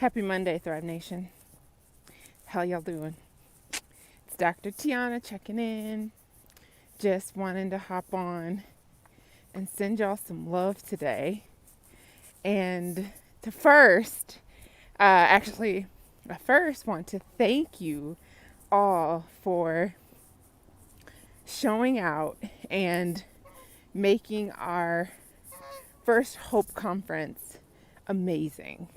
Happy Monday, Thrive Nation. How y'all doing? It's Dr. Tiana checking in. Just wanting to hop on and send y'all some love today. And I first want to thank you all for showing out and making our first Hope Conference amazing.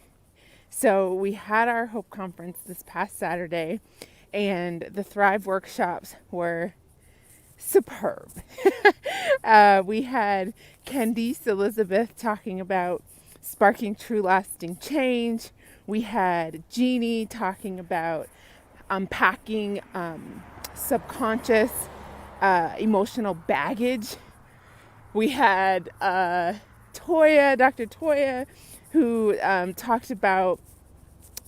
So we had our Hope Conference this past Saturday, and the Thrive workshops were superb. We had Candice Elizabeth talking about sparking true lasting change. We had Jeannie talking about unpacking subconscious emotional baggage. We had Dr. Toya, who talked about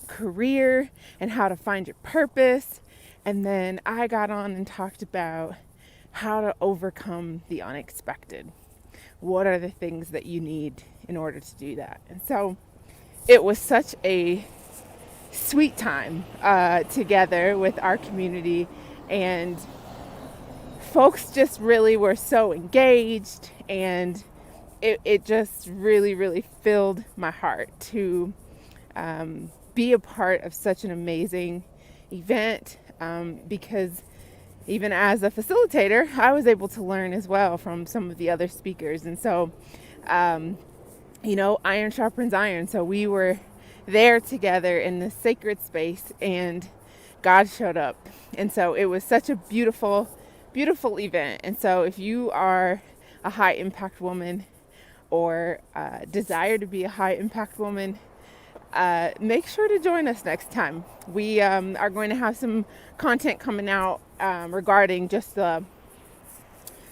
career and how to find your purpose. And then I got on and talked about how to overcome the unexpected. What are the things that you need in order to do that? And so it was such a sweet time together with our community, and folks just really were so engaged, and it just really, really filled my heart to be a part of such an amazing event, because even as a facilitator, I was able to learn as well from some of the other speakers. And so, iron sharpens iron. So we were there together in this sacred space, and God showed up. And so it was such a beautiful, beautiful event. And so if you are a high impact woman, or desire to be a high impact woman, make sure to join us next time. We are going to have some content coming out regarding just the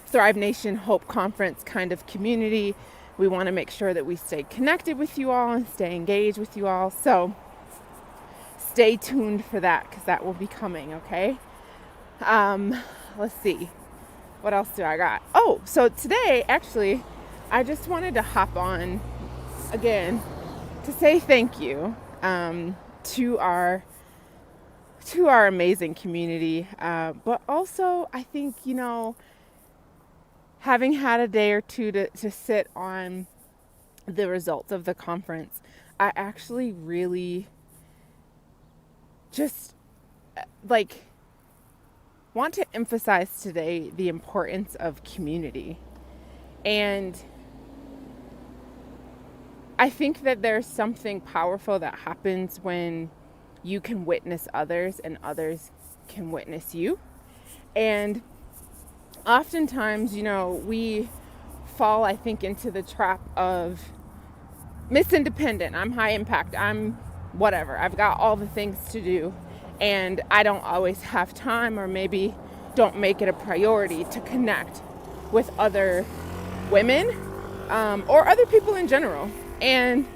Thrive Nation Hope Conference kind of community. We want to make sure that we stay connected with you all and stay engaged with you all. So stay tuned for that, because that will be coming, okay? Let's see. What else do I got? Oh, so today, actually, I just wanted to hop on again to say thank you to our amazing community. But also, I think, having had a day or two to sit on the results of the conference, I actually really just want to emphasize today the importance of community. And I think that there's something powerful that happens when you can witness others and others can witness you. And oftentimes, we fall, I think, into the trap of Miss Independent. I'm high impact. I'm whatever. I've got all the things to do, and I don't always have time, or maybe don't make it a priority to connect with other women or other people in general. And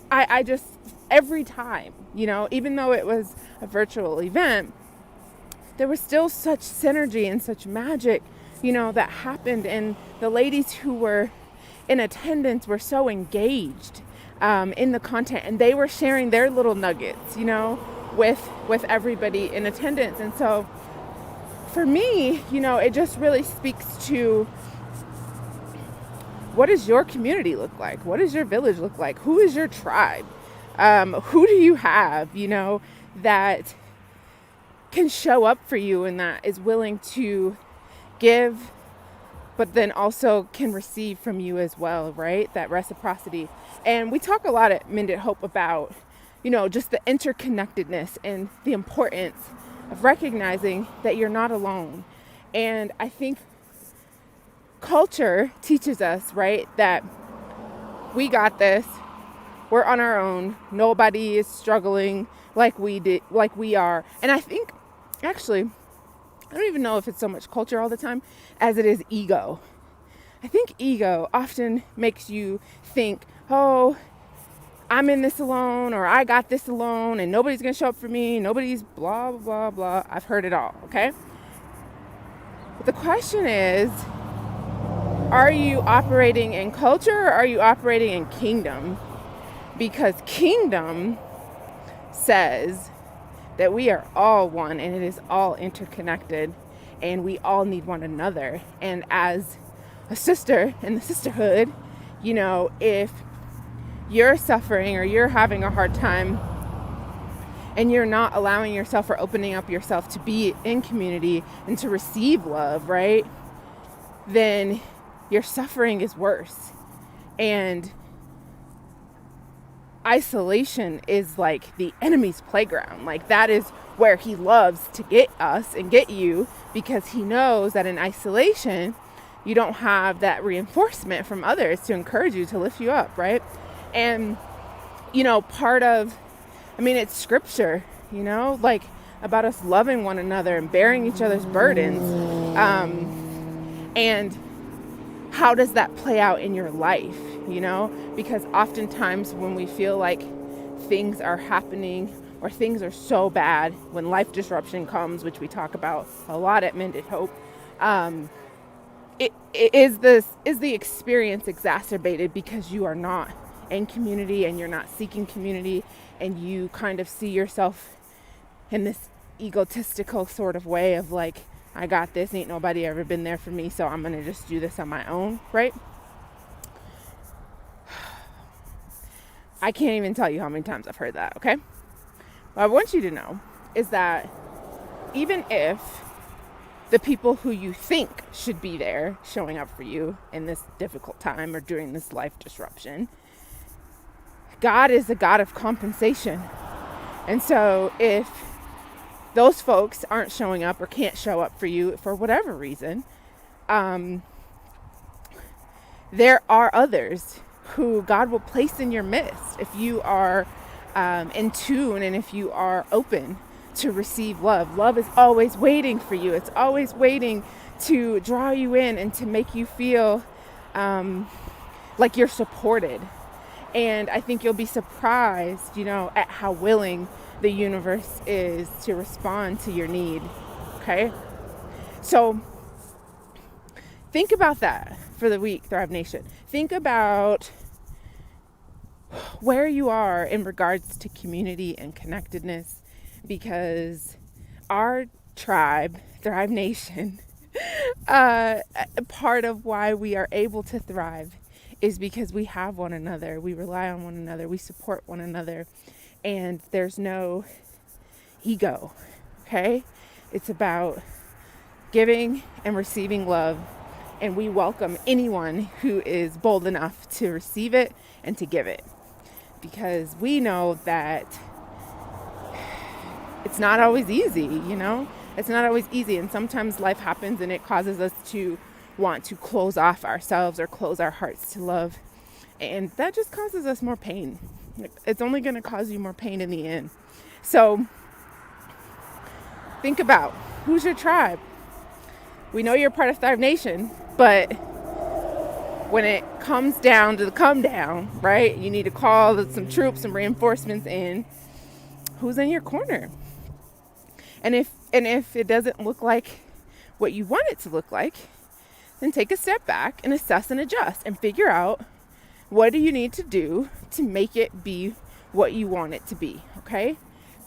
I just, every time, even though it was a virtual event, there was still such synergy and such magic, that happened. And the ladies who were in attendance were so engaged in the content, and they were sharing their little nuggets, with everybody in attendance. And so for me, it just really speaks to, what does your community look like? What does your village look like? Who is your tribe? Who do you have, that can show up for you and that is willing to give, but then also can receive from you as well, right? That reciprocity. And we talk a lot at Mended Hope about, just the interconnectedness and the importance of recognizing that you're not alone. And I think culture teaches us, right, that we got this, we're on our own, nobody is struggling like we are. And I think, actually, I don't even know if it's so much culture all the time as it is ego. I think ego often makes you think, oh, I'm in this alone, or I got this alone, and nobody's going to show up for me, nobody's blah, blah, blah. I've heard it all, okay? But the question is, are you operating in culture, or are you operating in kingdom? because kingdom says that we are all one and it is all interconnected and we all need one another. And as a sister in the sisterhood, if you're suffering or you're having a hard time and you're not allowing yourself or opening up yourself to be in community and to receive love, right? Then your suffering is worse. And isolation is like the enemy's playground. Like that is where he loves to get us and get you, because he knows that in isolation, you don't have that reinforcement from others to encourage you, to lift you up, right? And, it's scripture, like about us loving one another and bearing each other's burdens. And how does that play out in your life, Because oftentimes when we feel like things are happening or things are so bad, when life disruption comes, which we talk about a lot at Mended Hope, it is the experience exacerbated because you are not in community and you're not seeking community, and you kind of see yourself in this egotistical sort of way of like, I got this, ain't nobody ever been there for me, so I'm gonna just do this on my own, right? I can't even tell you how many times I've heard that, okay? What I want you to know is that even if the people who you think should be there showing up for you in this difficult time or during this life disruption, God is a God of compensation. And so if those folks aren't showing up or can't show up for you for whatever reason, there are others who God will place in your midst if you are in tune and if you are open to receive love. Love is always waiting for you. It's always waiting to draw you in and to make you feel like you're supported. And I think you'll be surprised, at how willing the universe is to respond to your need. Okay? So think about that for the week, Thrive Nation. Think about where you are in regards to community and connectedness, because our tribe, Thrive Nation, part of why we are able to thrive is because we have one another. We rely on one another. We support one another. And there's no ego, okay? It's about giving and receiving love. And we welcome anyone who is bold enough to receive it and to give it. Because we know that it's not always easy, It's not always easy. And sometimes life happens and it causes us to want to close off ourselves or close our hearts to love. And that just causes us more pain. It's only going to cause you more pain in the end. So think about, who's your tribe? We know you're part of Thrive Nation, but when it comes down to the come down, right? You need to call some troops, some reinforcements in. Who's in your corner? And if it doesn't look like what you want it to look like, then take a step back and assess and adjust and figure out, what do you need to do to make it be what you want it to be, okay?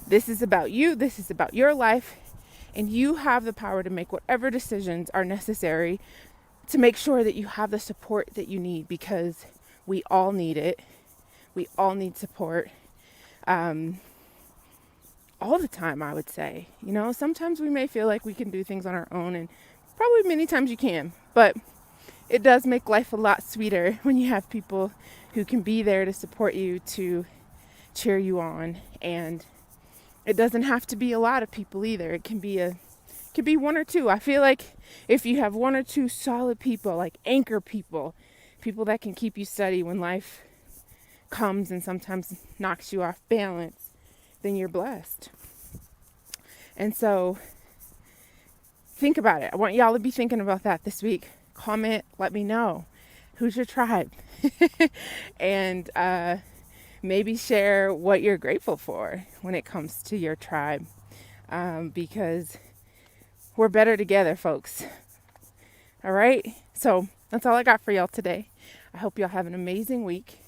This is about you. This is about your life. And you have the power to make whatever decisions are necessary to make sure that you have the support that you need, because we all need it. We all need support. All the time, I would say. Sometimes we may feel like we can do things on our own, and probably many times you can, but it does make life a lot sweeter when you have people who can be there to support you, to cheer you on. And it doesn't have to be a lot of people either. It can be one or two. I feel like if you have one or two solid people, like anchor people that can keep you steady when life comes and sometimes knocks you off balance, then you're blessed. And so think about it. I want y'all to be thinking about that this week. Comment, let me know. Who's your tribe? And maybe share what you're grateful for when it comes to your tribe. Because we're better together, folks. All right? So that's all I got for y'all today. I hope y'all have an amazing week.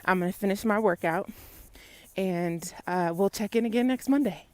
I'm going to finish my workout and we'll check in again next Monday.